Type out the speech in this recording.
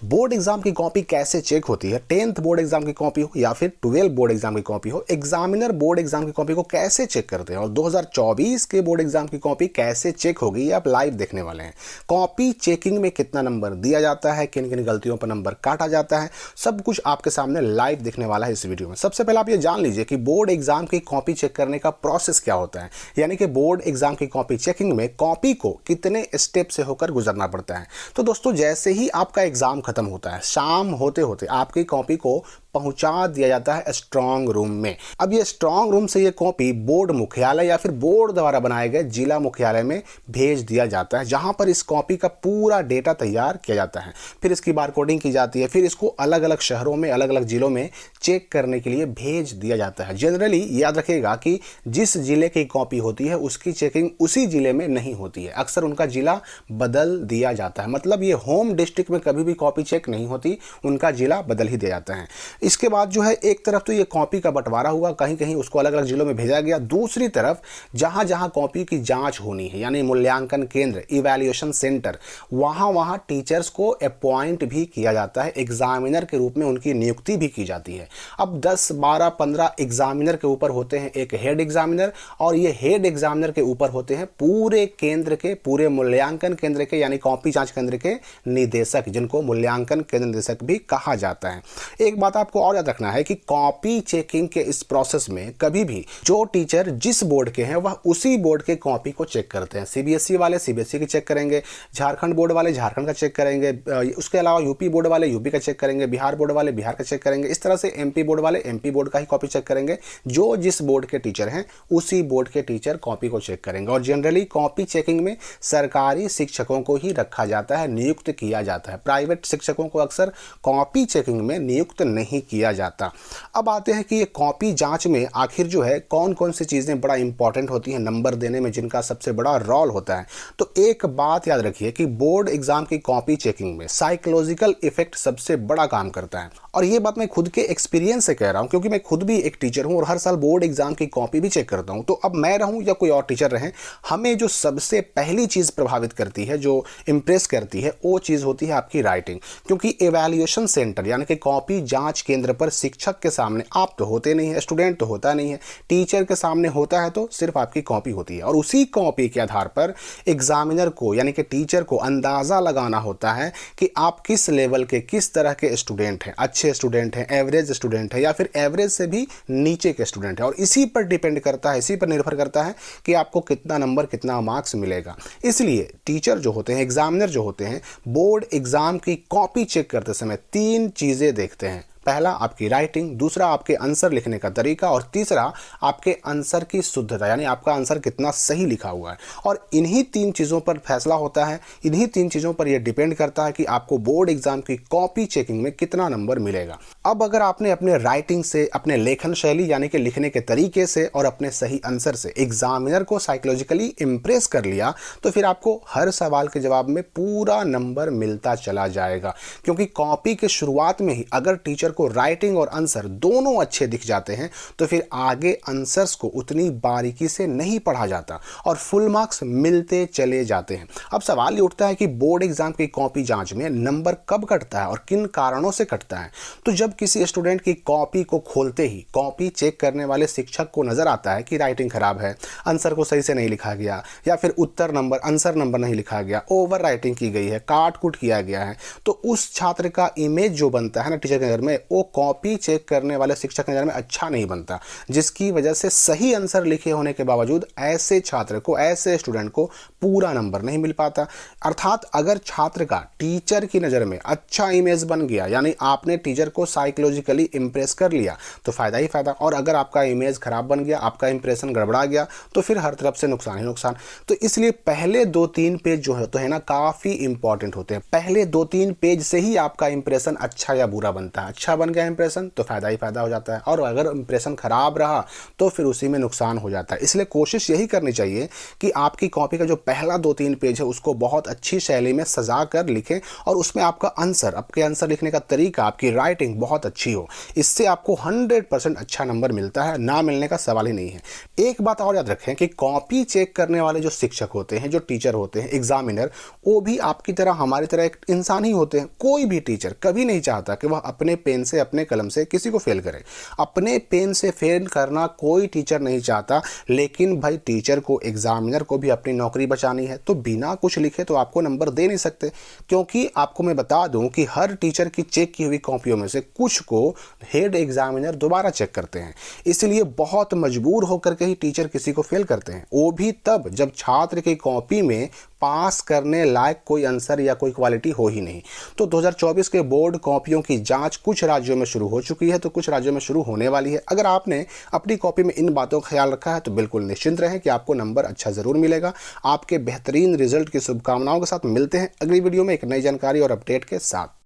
Board exam की copy कैसे check होती है, 10th बोर्ड एग्जाम की कॉपी हो या फिर 12 बोर्ड एग्जाम की कॉपी हो, एग्जामिनर बोर्ड एग्जाम की कॉपी को कैसे चेक करते हैं और 2024 के बोर्ड एग्जाम की कॉपी कैसे चेक होगी, ये आप लाइव देखने वाले हैं। कॉपी चेकिंग में कितना नंबर दिया जाता है, किन किन गलतियों पर नंबर काटा जाता है, सब कुछ आपके सामने लाइव दिखने वाला है इस वीडियो में। सबसे पहले आप ये जान लीजिए कि बोर्ड एग्जाम की कॉपी चेक करने का प्रोसेस क्या होता है, यानी कि बोर्ड एग्जाम की कॉपी चेकिंग में कॉपी को कितने स्टेप से होकर गुजरना पड़ता है। तो दोस्तों, जैसे ही आपका एग्जाम खत्म होता है, शाम होते होते आपकी कॉपी को पहुंचा दिया जाता है स्ट्रांग रूम में। अब ये स्ट्रांग रूम से ये कॉपी बोर्ड मुख्यालय या फिर बोर्ड द्वारा बनाए गए जिला मुख्यालय में भेज दिया जाता है, जहां पर इस कॉपी का पूरा डेटा तैयार किया जाता है। फिर इसकी बारकोडिंग की जाती है, फिर इसको अलग अलग शहरों में, अलग अलग जिलों में चेक करने के लिए भेज दिया जाता है। जनरली याद रखिएगा कि जिस जिले की कॉपी होती है उसकी चेकिंग उसी जिले में नहीं होती है, अक्सर उनका जिला बदल दिया जाता है। मतलब ये होम डिस्ट्रिक्ट में कभी भी कॉपी चेक नहीं होती, उनका जिला बदल ही दिया जाता है। इसके बाद जो है, एक तरफ तो ये कॉपी का बंटवारा हुआ, कहीं कहीं उसको अलग अलग जिलों में भेजा गया। दूसरी तरफ जहां जहां कॉपी की जांच होनी है, यानी मूल्यांकन केंद्र, इवैल्यूएशन सेंटर, वहां वहां टीचर्स को अपॉइंट भी किया जाता है, एग्जामिनर के रूप में उनकी नियुक्ति भी की जाती है। अब 10, 12, 15 एग्जामिनर के ऊपर होते हैं एक हेड एग्जामिनर, और ये हेड एग्जामिनर के ऊपर होते हैं पूरे केंद्र के, पूरे मूल्यांकन केंद्र के, यानी कॉपी जांच केंद्र के निदेशक, जिनको मूल्यांकन केंद्र निदेशक भी कहा जाता है। एक बात आपको और याद रखना है कि कॉपी चेकिंग के इस प्रोसेस में कभी भी जो टीचर जिस बोर्ड के हैं वह उसी बोर्ड के कॉपी को चेक करते हैं। सीबीएसई वाले सीबीएसई की चेक करेंगे, झारखंड बोर्ड वाले झारखंड का चेक करेंगे, उसके अलावा यूपी बोर्ड वाले यूपी का चेक करेंगे, बिहार बोर्ड वाले बिहार का चेक करेंगे, इस तरह से एमपी बोर्ड वाले एमपी बोर्ड का ही कॉपी चेक करेंगे। जो जिस बोर्ड के टीचर हैं उसी बोर्ड के टीचर कॉपी को चेक करेंगे। और जनरली कॉपी चेकिंग में सरकारी शिक्षकों को ही रखा जाता है, नियुक्त किया जाता है। प्राइवेट शिक्षकों को अक्सर कॉपी चेकिंग में नियुक्त नहीं किया जाता। अब आते हैं कि ये कॉपी जांच में आखिर जो है कौन कौन सी चीज़ें बड़ा इंपॉर्टेंट होती हैं नंबर देने में, जिनका सबसे बड़ा रोल होता है। तो एक बात याद रखिए कि बोर्ड एग्जाम की कॉपी चेकिंग में साइकोलॉजिकल इफेक्ट सबसे बड़ा काम करता है। और ये बात मैं खुद के एक्सपीरियंस से कह रहा हूं, क्योंकि मैं खुद भी एक टीचर हूं और हर साल बोर्ड एग्जाम की कॉपी भी चेक करता हूं। तो अब मैं रहूं या कोई और टीचर रहे, हमें जो सबसे पहली चीज़ प्रभावित करती है, जो इंप्रेस करती है, वो चीज़ होती है आपकी राइटिंग। क्योंकि इवैल्यूएशन सेंटर यानी कि कॉपी जांच केंद्र पर शिक्षक के सामने आप तो होते नहीं है, स्टूडेंट तो होता नहीं है, टीचर के सामने होता है तो सिर्फ आपकी कॉपी होती है। और उसी कॉपी के आधार पर एग्जामिनर को यानी कि टीचर को अंदाज़ा लगाना होता है कि आप किस लेवल के, किस तरह के स्टूडेंट हैं, अच्छे स्टूडेंट हैं, एवरेज स्टूडेंट है, या फिर एवरेज से भी नीचे के स्टूडेंट है। और इसी पर डिपेंड करता है, इसी पर निर्भर करता है कि आपको कितना नंबर, कितना मार्क्स मिलेगा। इसलिए टीचर जो होते हैं, एग्जामिनर जो होते हैं, बोर्ड एग्जाम की कॉपी चेक करते समय 3 चीज़ें देखते हैं। पहला आपकी राइटिंग, दूसरा आपके आंसर लिखने का तरीका, और तीसरा आपके आंसर की शुद्धता, यानी आपका आंसर कितना सही लिखा हुआ है। और इन्हीं 3 चीज़ों पर फैसला होता है, इन्हीं 3 चीज़ों पर यह डिपेंड करता है कि आपको बोर्ड एग्जाम की कॉपी चेकिंग में कितना नंबर मिलेगा। अब अगर आपने अपने राइटिंग से, अपने लेखन शैली यानी कि लिखने के तरीके से और अपने सही आंसर से एग्जामिनर को साइकोलॉजिकली इंप्रेस कर लिया, तो फिर आपको हर सवाल के जवाब में पूरा नंबर मिलता चला जाएगा। क्योंकि कॉपी के शुरुआत में ही अगर टीचर को राइटिंग और आंसर दोनों अच्छे दिख जाते हैं, तो फिर आगे आंसर्स को उतनी बारीकी से नहीं पढ़ा जाता और फुल मार्क्स मिलते चले जाते हैं। अब सवाल ये उठता है कि बोर्ड एग्जाम की कॉपी जांच में नंबर कब कटता है और किन कारणों से कटता है। तो जब किसी स्टूडेंट की कॉपी को खोलते ही कॉपी चेक करने वाले शिक्षक को नजर आता है कि राइटिंग खराब है, आंसर को सही से नहीं लिखा गया, या फिर उत्तर नंबर, आंसर नंबर नहीं लिखा गया, ओवर राइटिंग की गई है, काट कूट किया गया है, तो उस छात्र का इमेज जो बनता है ना टीचर के नजर में, वो कॉपी चेक करने वाले शिक्षक के नजर में अच्छा नहीं बनता। जिसकी वजह से सही आंसर लिखे होने के बावजूद ऐसे छात्र को, ऐसे स्टूडेंट को पूरा नंबर नहीं मिल पाता। अर्थात अगर छात्र का टीचर की नज़र में अच्छा इमेज बन गया, यानी आपने टीचर को साइकोलॉजिकली इंप्रेस कर लिया, तो फ़ायदा ही फ़ायदा। और अगर आपका इमेज खराब बन गया, आपका इंप्रेशन गड़बड़ा गया, तो फिर हर तरफ से नुकसान ही नुकसान। तो इसलिए पहले 2-3 पेज जो है तो है ना, काफ़ी इंपॉर्टेंट होते हैं। पहले 2-3 पेज से ही आपका इंप्रेशन अच्छा या बुरा बनता है। अच्छा अच्छा बन गया इंप्रेशन तो फ़ायदा ही फ़ायदा हो जाता है, और अगर इंप्रेशन ख़राब रहा तो फिर उसी में नुकसान हो जाता है। इसलिए कोशिश यही करनी चाहिए कि आपकी कॉपी का जो पहला 2-3 पेज है उसको बहुत अच्छी शैली में सजा कर लिखें, और उसमें आपका आंसर, आपके आंसर लिखने का तरीका, आपकी राइटिंग बहुत अच्छी हो। इससे आपको 100% अच्छा नंबर मिलता है, ना मिलने का सवाल ही नहीं है। एक बात और याद रखें कि कॉपी चेक करने वाले जो शिक्षक होते हैं, जो टीचर होते हैं, एग्जामिनर, वो भी आपकी तरह, हमारी तरह एक इंसान ही होते हैं। कोई भी टीचर कभी नहीं चाहता कि वह अपने पेन से, अपने कलम से किसी को फेल करे। अपने पेन से फेल करना कोई टीचर नहीं चाहता, लेकिन भाई टीचर को, एग्जामिनर को भी अपनी नौकरी बचानी है, तो बिना कुछ लिखे तो आपको नंबर दे नहीं सकते। क्योंकि आपको मैं बता दूं कि हर टीचर की चेक की हुई कॉपियों में से कुछ को हेड एग्जामिनर दोबारा चेक करते हैं। इसलिए बहुत मजबूर होकर के ही टीचर किसी को फेल करते हैं, वो भी तब जब छात्र की कॉपी में पास करने लायक कोई आंसर या कोई क्वालिटी हो ही नहीं। तो 2024 के बोर्ड कॉपियों की जांच कुछ राज्यों में शुरू हो चुकी है, तो कुछ राज्यों में शुरू होने वाली है। अगर आपने अपनी कॉपी में इन बातों का ख्याल रखा है तो बिल्कुल निश्चिंत रहें कि आपको नंबर अच्छा ज़रूर मिलेगा। आपके बेहतरीन रिजल्ट की शुभकामनाओं के साथ मिलते हैं अगली वीडियो में एक नई जानकारी और अपडेट के साथ।